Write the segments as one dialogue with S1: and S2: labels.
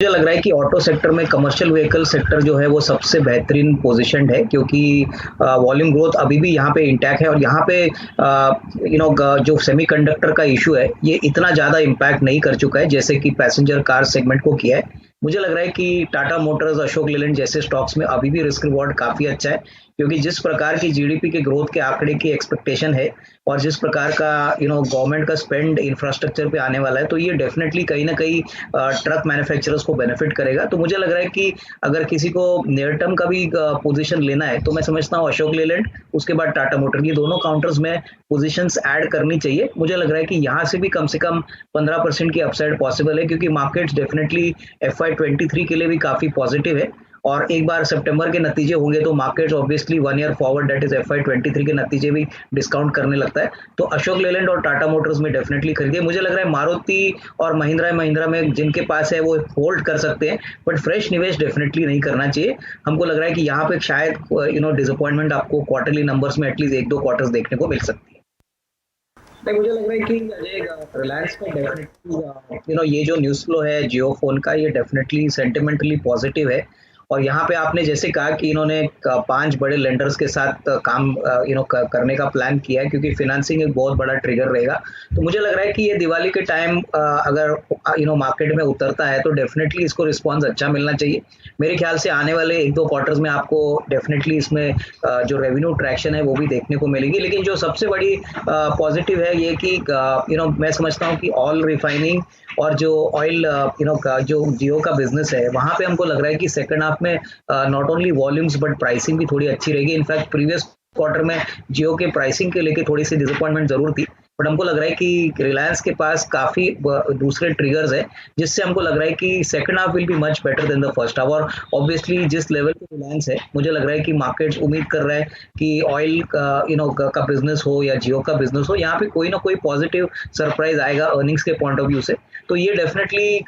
S1: मुझे लग रहा है कि ऑटो सेक्टर में कमर्शियल व्हीकल सेक्टर जो है वो सबसे बेहतरीन पोजीशंड है क्योंकि वॉल्यूम ग्रोथ अभी भी यहाँ पे इंटैक्ट है और यहाँ पे जो सेमीकंडक्टर का इशू है ये इतना ज़्यादा इम्पैक्ट नहीं कर चुका है जैसे कि पैसेंजर कार सेगमेंट को किया है। मुझे लग रहा है कि टाटा मोटर्स, अशोक लेलैंड जैसे स्टॉक्स में अभी भी रिस्क रिवॉर्ड काफ़ी अच्छा है क्योंकि जिस प्रकार की जीडीपी के ग्रोथ के आंकड़े की एक्सपेक्टेशन है और जिस प्रकार का गवर्नमेंट का स्पेंड इंफ्रास्ट्रक्चर पे आने वाला है तो ये डेफिनेटली कहीं ना कहीं ट्रक मैन्युफैक्चरर्स को बेनिफिट करेगा। तो मुझे लग रहा है कि अगर किसी को नियर टर्म का भी पोजीशन लेना है तो मैं समझता हूँ अशोक लेलैंड, उसके बाद टाटा मोटर, ये दोनों काउंटर्स में पोजीशंस ऐड करनी चाहिए। मुझे लग रहा है कि यहाँ से कम 15% की अपसाइड पॉसिबल है क्योंकि मार्केट्स डेफिनेटली FY23 के लिए भी काफी पॉजिटिव है और एक बार सितंबर के नतीजे होंगे तो markets obviously 1 year forward that is FY23 के नतीजे भी डिस्काउंट करने लगता है। तो अशोक लेलैंड और टाटा मोटर्स में डेफिनेटली खरीदिए। मुझे लग रहा है मारुति और महिंद्रा में जिनके पास है वो होल्ड कर सकते हैं बट फ्रेश निवेश डेफिनेटली नहीं करना चाहिए। हमको लग रहा है कि यहाँ पे शायद डिसअपॉइंटमेंट आपको क्वार्टरली नंबर्स में एटलीस्ट 1-2 क्वार्टर्स देखने को मिल सकती है। नहीं, मुझे लग रहा है कि अजय रिलायंस का डेफिनेटली ये जो न्यूज़ फ्लो है जियो फोन का ये डेफिनेटली सेंटिमेंटली पॉजिटिव है और यहाँ पे आपने जैसे कहा कि इन्होंने 5 बड़े लेंडर्स के साथ काम करने का प्लान किया है क्योंकि फिनेंसिंग एक बहुत बड़ा ट्रिगर रहेगा। तो मुझे लग रहा है कि ये दिवाली के टाइम अगर मार्केट में उतरता है तो डेफिनेटली इसको रिस्पॉन्स अच्छा मिलना चाहिए। मेरे ख्याल से आने वाले 1-2 क्वार्टर्स में आपको डेफिनेटली इसमें जो रेवेन्यू ट्रैक्शन है वो भी देखने को मिलेगी। लेकिन जो सबसे बड़ी पॉजिटिव है ये कि मैं समझता हूँ कि ऑयल रिफाइनिंग और जो ऑयल का जो जियो का बिजनेस है वहां पे हमको लग रहा है कि सेकंड हाफ में not only volumes but pricing भी थोड़ी अच्छी रहेगी। इनफैक्ट प्रीवियस क्वार्टर में जियो के प्राइसिंग के लेके थोड़ी सी डिसअपॉइंटमेंट जरूर थी बट हमको लग रहा है कि रिलायंस के पास काफी दूसरे ट्रिगर्स है जिससे हमको लग रहा है कि second half will be much better than the first half. और ऑब्वियसली जिस लेवल पे रिलायंस है मुझे लग रहा है कि मार्केट्स उम्मीद कर रहा है कि ऑयल का बिजनेस हो या जियो का बिजनेस हो यहाँ पे कोई ना कोई पॉजिटिव सरप्राइज आएगा अर्निंग्स के पॉइंट ऑफ व्यू से। तो ये डेफिनेटली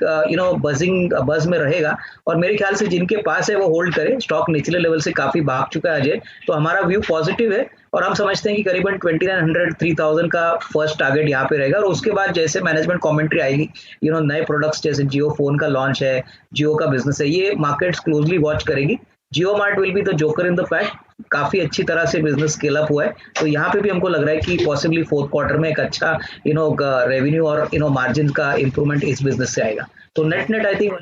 S1: बज में रहेगा और मेरे ख्याल से जिनके पास है वो होल्ड करे। स्टॉक निचले लेवल से काफी भाग चुका है अजय, तो हमारा व्यू पॉजिटिव है और हम समझते हैं कि करीबन 2900-3000 का फर्स्ट टारगेट यहाँ पे रहेगा और उसके बाद जैसे मैनेजमेंट कमेंट्री आएगी नए प्रोडक्ट्स जैसे जियो फोन का लॉन्च है, जियो का बिजनेस है, ये मार्केट्स क्लोजली वॉच करेगी। Jio Mart will be the joker in the pack, काफी अच्छी तरह से बिजनेस स्केल अप हुआ है तो यहाँ पे भी हमको लग रहा है कि पॉसिबली फोर्थ क्वार्टर में एक अच्छा रेवेन्यू और मार्जिन का इंप्रूवमेंट इस बिजनेस से आएगा। तो net I think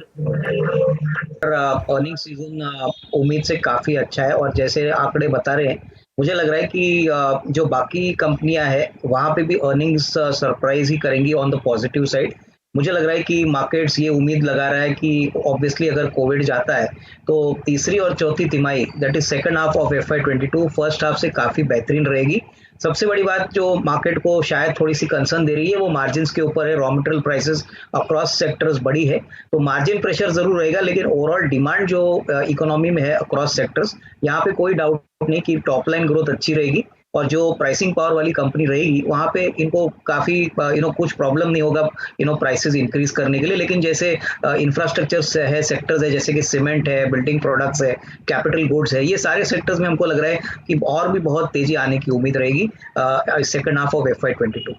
S1: earning season उम्मीद से काफी अच्छा है और जैसे आंकड़े बता रहे हैं मुझे लग रहा है कि जो बाकी कंपनियां हैं वहां पे भी अर्निंग्स सरप्राइज ही करेंगी ऑन द पॉजिटिव साइड। मुझे लग रहा है कि मार्केट्स ये उम्मीद लगा रहा है कि ऑब्वियसली अगर कोविड जाता है तो तीसरी और चौथी तिमाही that is second half of FY22 first half से काफी बेहतरीन रहेगी। सबसे बड़ी बात जो मार्केट को शायद थोड़ी सी कंसर्न दे रही है वो मार्जिन के ऊपर है। Raw material prices across sectors बढ़ी है तो मार्जिन प्रेशर जरूर रहेगा लेकिन ओवरऑल डिमांड जो इकोनॉमी में है अक्रॉस सेक्टर्स यहाँ पे कोई डाउट नहीं कि टॉप लाइन ग्रोथ अच्छी रहेगी और जो प्राइसिंग पावर वाली कंपनी रहेगी वहां पे इनको काफी कुछ प्रॉब्लम नहीं होगा प्राइसेस इंक्रीज करने के लिए। लेकिन जैसे इंफ्रास्ट्रक्चर है, सेक्टर्स है जैसे कि सीमेंट है, बिल्डिंग प्रोडक्ट्स है, कैपिटल गुड्स है, ये सारे सेक्टर्स में हमको लग रहा है कि और भी बहुत तेजी आने की उम्मीद रहेगी second half of FY22।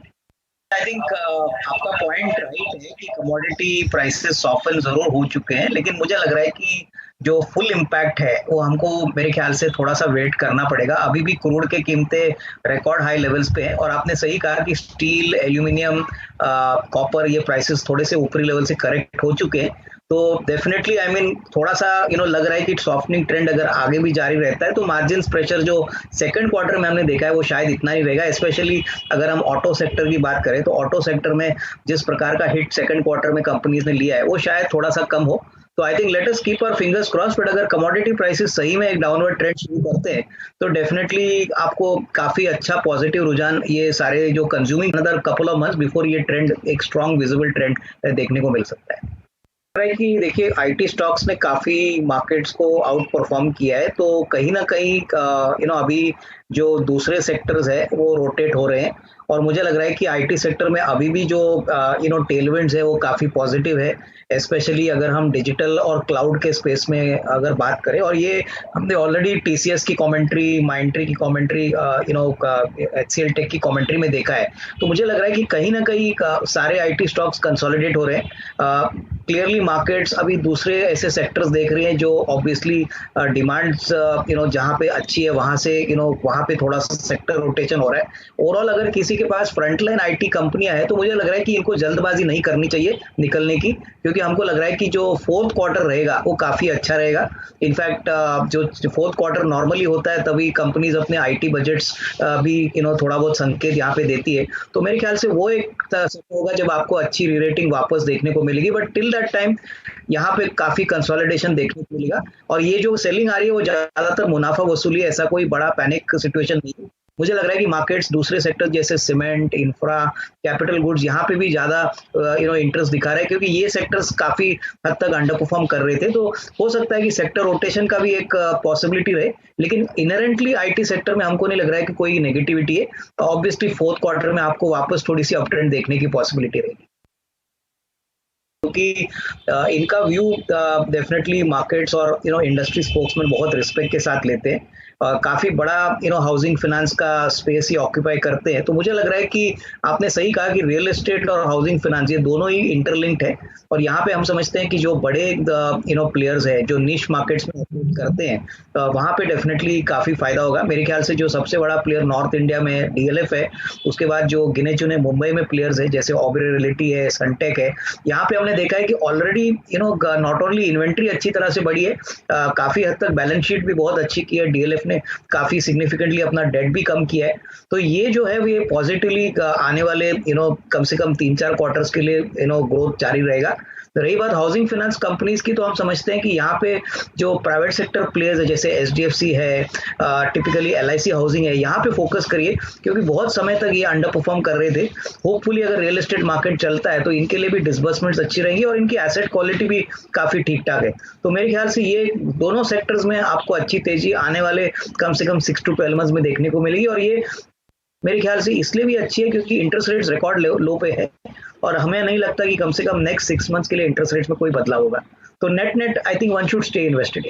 S1: I think आपका पॉइंट राइट है कि कमोडिटी प्राइसेस सॉफन जरूर हो चुके हैं लेकिन मुझे लग रहा है कि जो फुल इम्पैक्ट है वो हमको मेरे ख्याल से थोड़ा सा वेट करना पड़ेगा। अभी भी क्रूड के कीमतें रिकॉर्ड हाई लेवल्स पे हैं और आपने सही कहा कि स्टील, एल्यूमिनियम, कॉपर ये प्राइसेस थोड़े से ऊपरी लेवल से करेक्ट हो चुके हैं। तो डेफिनेटली आई मीन थोड़ा सा लग रहा है कि सॉफ्टनिंग ट्रेंड अगर आगे भी जारी रहता है तो मार्जिन प्रेशर जो सेकंड क्वार्टर में हमने देखा है वो शायद इतना ही रहेगा। स्पेशली अगर हम ऑटो सेक्टर की बात करें तो ऑटो सेक्टर में जिस प्रकार का हिट सेकंड क्वार्टर में कंपनीज ने लिया है वो शायद थोड़ा सा कम हो। तो I think let us keep our fingers cross but अगर कमोडिटी प्राइसेस सही में एक डाउनवर्ड ट्रेंड शुरू करते हैं तो डेफिनेटली आपको काफी अच्छा पॉजिटिव रुझान ये सारे जो consuming another couple of months before ये ट्रेंड एक स्ट्रॉन्ग विजिबल ट्रेंड देखने को मिल सकता है। है कि देखिए आईटी स्टॉक्स ने काफी मार्केट्स को आउट परफॉर्म किया है तो कहीं ना कहीं अभी जो दूसरे सेक्टर्स है वो रोटेट हो रहे हैं और मुझे लग रहा है कि आईटी सेक्टर में अभी भी जो टेलविंड्स है वो काफ़ी पॉजिटिव है, स्पेशली अगर हम डिजिटल और क्लाउड के स्पेस में अगर बात करें। और ये हमने ऑलरेडी टीसीएस की कमेंट्री, माइंडट्री की कमेंट्री, एचसीएल टेक की कमेंट्री में देखा है। तो मुझे लग रहा है कि कहीं ना कहीं सारे आईटी स्टॉक्स कंसोलिडेट हो रहे हैं। क्लियरली मार्केट्स अभी दूसरे ऐसे सेक्टर्स देख रही हैं जो ऑब्वियसली डिमांड्स जहाँ पे अच्छी है वहां से वहां पे थोड़ा सा सेक्टर रोटेशन हो रहा है। ओवरऑल अगर किसी के पास फ्रंटलाइन आईटी कंपनियां हैं तो मुझे लग रहा है कि इनको जल्दबाजी नहीं करनी चाहिए निकलने की, क्योंकि हमको लग रहा है कि जो फोर्थ क्वार्टर रहेगा वो काफी अच्छा रहेगा। इनफैक्ट जो फोर्थ क्वार्टर नॉर्मली होता है तभी कंपनीज अपने आईटी बजट्स भी थोड़ा बहुत संकेत यहाँ पे देती है। तो मेरे ख्याल से वो एक समय होगा जब आपको अच्छी रीरेटिंग वापस देखने को मिलेगी, बट टिल दैट टाइम यहाँ पे काफी कंसोलिडेशन देखने को मिलेगा। और ये जो सेलिंग आ रही है वो ज्यादातर मुनाफा वसूली है, ऐसा कोई बड़ा पैनिक सिचुएशन नहीं है। मुझे लग रहा है कि मार्केट्स दूसरे सेक्टर जैसे सीमेंट, इंफ्रा, कैपिटल गुड्स यहाँ पे भी ज्यादा इंटरेस्ट दिखा रहा है, क्योंकि ये सेक्टर्स काफी हद तक अंडर परफॉर्म कर रहे थे। तो हो सकता है कि सेक्टर रोटेशन का भी एक पॉसिबिलिटी रहे, लेकिन इनहेरेंटली आईटी सेक्टर में हमको नहीं लग रहा है कि कोई नेगेटिविटी है। ऑब्वियसली फोर्थ क्वार्टर में आपको वापस थोड़ी सी अपट्रेंड देखने की पॉसिबिलिटी रहेगी, क्योंकि इनका व्यू डेफिनेटली मार्केट्स और इंडस्ट्री स्पोक्समैन बहुत रिस्पेक्ट के साथ लेते हैं। काफी बड़ा हाउसिंग फाइनेंस का स्पेस ही ऑक्यूपाई करते हैं। तो मुझे लग रहा है कि आपने सही कहा कि रियल एस्टेट और हाउसिंग फाइनेंस ये दोनों ही इंटरलिंक्ड है। और यहाँ पे हम समझते हैं कि जो बड़े प्लेयर्स है जो निश मार्केट्स में ऑपरेट करते हैं वहाँ पे डेफिनेटली काफी फायदा होगा। मेरे ख्याल से जो सबसे बड़ा प्लेयर नॉर्थ इंडिया में डीएलएफ है, उसके बाद जो गिने चुने मुंबई में प्लेयर्स है जैसे ऑबरे रियल्टी है, सनटेक है, यहाँ पे हमने देखा है कि ऑलरेडी नॉट ओनली इन्वेंट्री अच्छी तरह से बढ़ी है, काफी हद तक बैलेंस शीट भी बहुत अच्छी की है, डीएलएफ ने काफी सिग्निफिकेंटली अपना डेट भी कम किया है। तो ये जो है ये पॉजिटिवली आने वाले कम से कम 3-4 क्वार्टर्स के लिए ग्रोथ जारी रहेगा। रही बात हाउसिंग फाइनेंस कंपनीज की, तो हम समझते हैं कि यहाँ पे जो प्राइवेट सेक्टर प्लेयर्स है जैसे एचडीएफसी है, टिपिकली एलआईसी हाउसिंग है, यहाँ पे फोकस करिए, क्योंकि बहुत समय तक ये अंडर परफॉर्म कर रहे थे। होपफुली अगर रियल एस्टेट मार्केट चलता है तो इनके लिए भी डिसबर्समेंट्स अच्छी रहेंगी और इनकी एसेट क्वालिटी भी काफी ठीक ठाक है। तो मेरे ख्याल से ये दोनों सेक्टर्स में आपको अच्छी तेजी आने वाले कम से कम 6 to 12 मंथ्स में देखने को मिलेगी। और ये मेरे ख्याल से इसलिए भी अच्छी है क्योंकि इंटरेस्ट रेट्स रिकॉर्ड लो पे है और हमें नहीं लगता कि कम से कम नेक्स्ट 6 मंथ्स के लिए इंटरेस्ट रेट्स में कोई बदलाव होगा। तो net net I think one should stay invested.